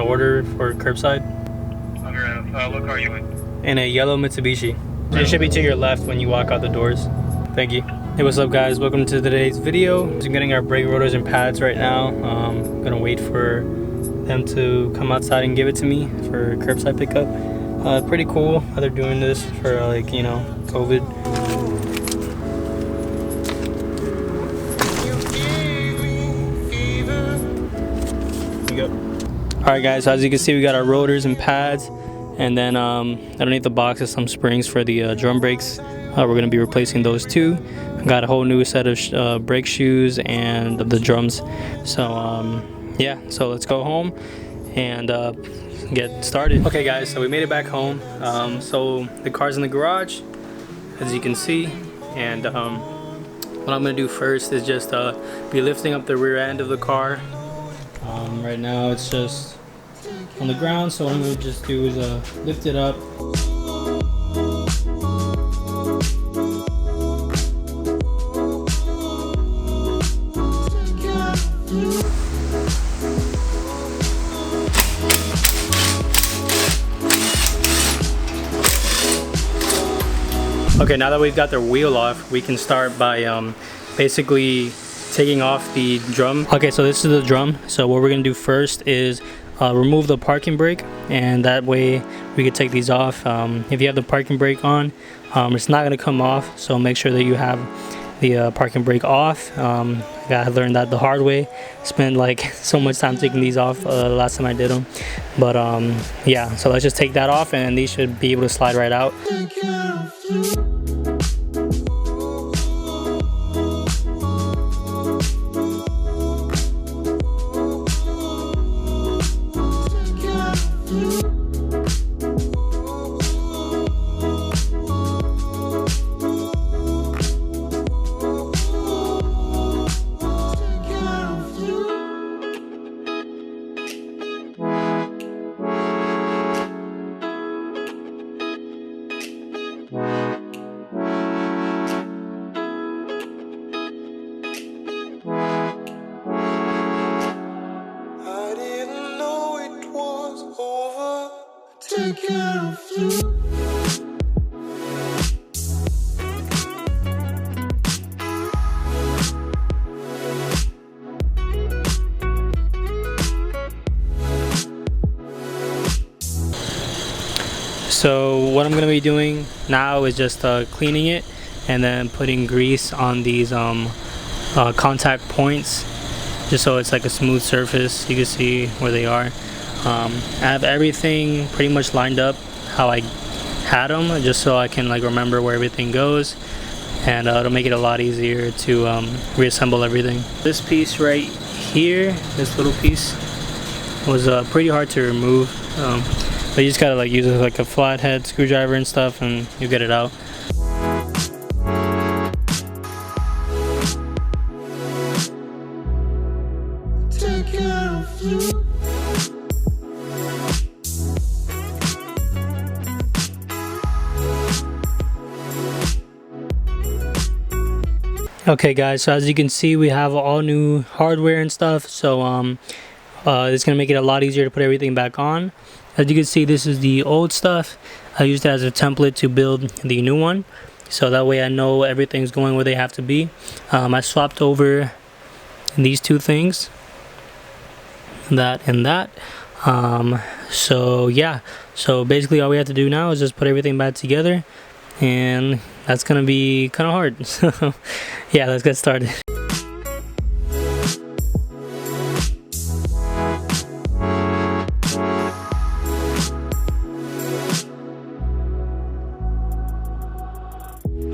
order for curbside. What car are you in? In a yellow Mitsubishi. It should be to your left when you walk out the doors. Thank you. Hey, what's up guys? Welcome to today's video. I'm getting our brake rotors and pads right now. I'm gonna wait for them to come outside and give it to me for curbside pickup. Pretty cool how they're doing this for like, you know, COVID. Alright guys, so as you can see we got our rotors and pads, and then underneath the box is some springs for the drum brakes. We're going to be replacing those too. Got a whole new set of brake shoes and the drums. So yeah, so let's go home and get started. Okay guys, so we made it back home. So the car's in the garage, as you can see, and what I'm going to do first is just be lifting up the rear end of the car. Right now it's just on the ground, so what I'm going to just do is lift it up. Okay, now that we've got the wheel off, we can start by basically taking off the drum. Okay, so this is the drum. So what we're gonna do first is remove the parking brake, and that way we can take these off. If you have the parking brake on, it's not gonna come off, so make sure that you have the parking brake off. I learned that the hard way. Spent like so much time taking these off the last time I did them, but yeah, so let's just take that off and these should be able to slide right out. Take care of you. So what I'm going to be doing now is just cleaning it and then putting grease on these contact points, just so it's like a smooth surface. You can see where they are. I have everything pretty much lined up how I had them, just so I can like remember where everything goes, and it'll make it a lot easier to reassemble everything. This piece right here, this little piece, was pretty hard to remove, but you just gotta like use it like a flathead screwdriver and stuff, and you get it out. Take care of you. Okay guys, so as you can see we have all new hardware and stuff, so it's gonna make it a lot easier to put everything back on. As you can see, this is the old stuff. I used it as a template to build the new one, so that way I know everything's going where they have to be. I swapped over these two things, that and that. So yeah, so basically all we have to do now is just put everything back together, and that's gonna be kind of hard. So yeah, let's get started.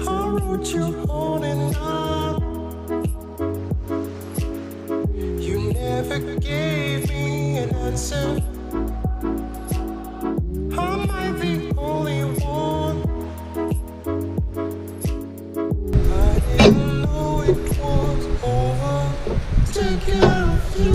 I wrote you on and on. You never gave me an answer. Am I the only one? I didn't know it was over. Take care of you.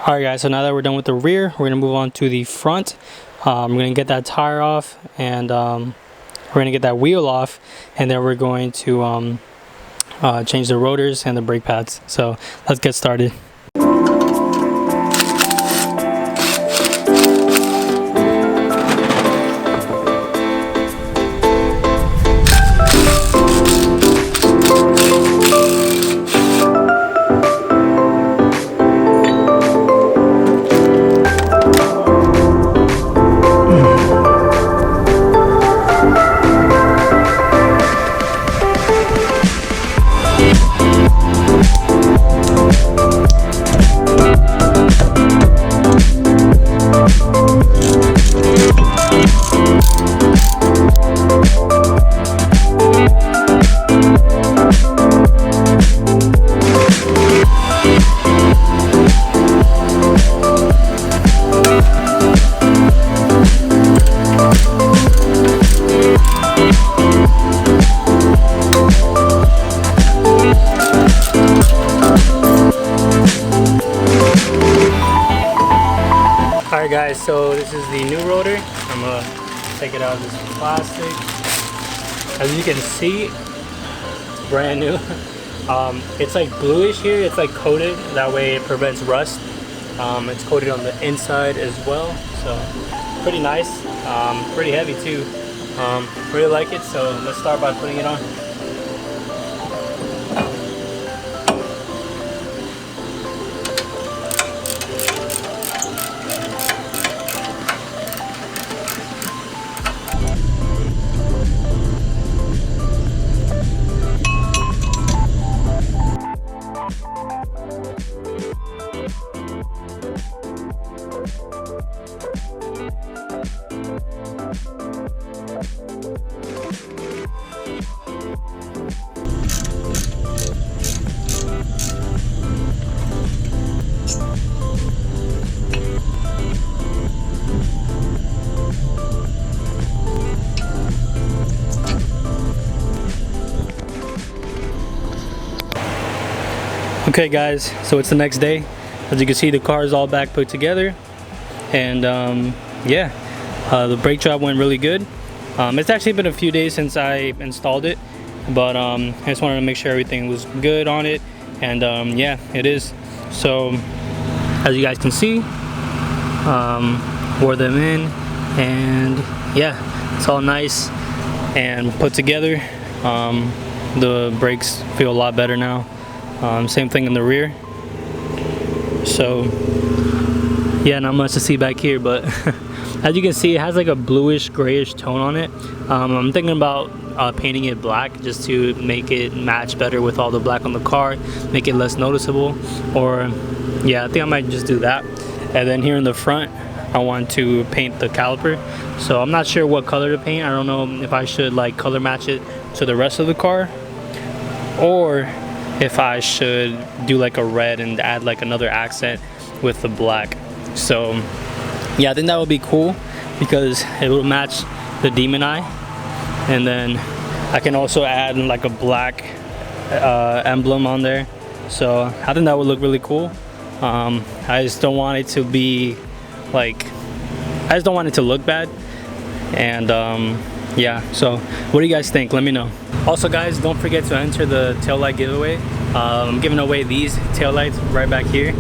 Alright guys, so now that we're done with the rear, we're going to move on to the front. We're going to get that tire off, and we're going to get that wheel off, and then we're going to change the rotors and the brake pads. So let's get started. Alright guys, so this is the new rotor. I'm gonna take it out of this plastic. As you can see, it's brand new. It's like bluish here, it's like coated, that way it prevents rust. It's coated on the inside as well, so pretty nice, pretty heavy too. Really like it, so let's start by putting it on. Okay guys, so it's the next day. As you can see, the car is all back put together, and yeah, the brake job went really good. It's actually been a few days since I installed it, but I just wanted to make sure everything was good on it, and yeah, it is. So as you guys can see, wore them in, and yeah, it's all nice and put together. The brakes feel a lot better now. Same thing in the rear. So yeah, not much to see back here, but as you can see, it has like a bluish grayish tone on it. I'm thinking about painting it black just to make it match better with all the black on the car, make it less noticeable. Or yeah, I think I might just do that. And then here in the front, I want to paint the caliper, so I'm not sure what color to paint. I don't know if I should like color match it to the rest of the car, or if I should do like a red and add like another accent with the black. So yeah, I think that would be cool because it will match the Demon Eye, and then I can also add like a black emblem on there. So I think that would look really cool. I just don't want it to be like, I just don't want it to look bad. And yeah, so what do you guys think? Let me know. Also guys, don't forget to enter the taillight giveaway. I'm giving away these taillights right back here.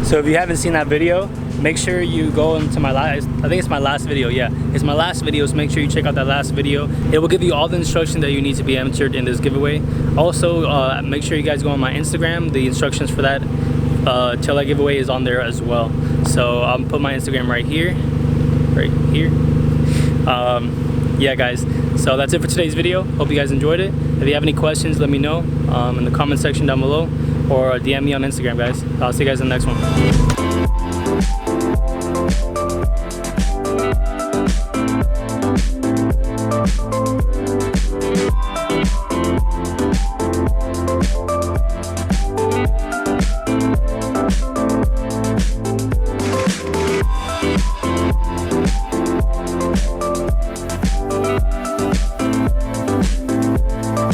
So if you haven't seen that video, make sure you go into my last, I think it's my last video, yeah, it's my last video, so make sure you check out that last video. It will give you all the instructions that you need to be entered in this giveaway. Also, make sure you guys go on my Instagram. The instructions for that taillight giveaway is on there as well. So I'll put my Instagram right here. Yeah guys, so that's it for today's video. Hope you guys enjoyed it. If you have any questions, let me know in the comment section down below, or DM me on Instagram guys. I'll see you guys in the next one.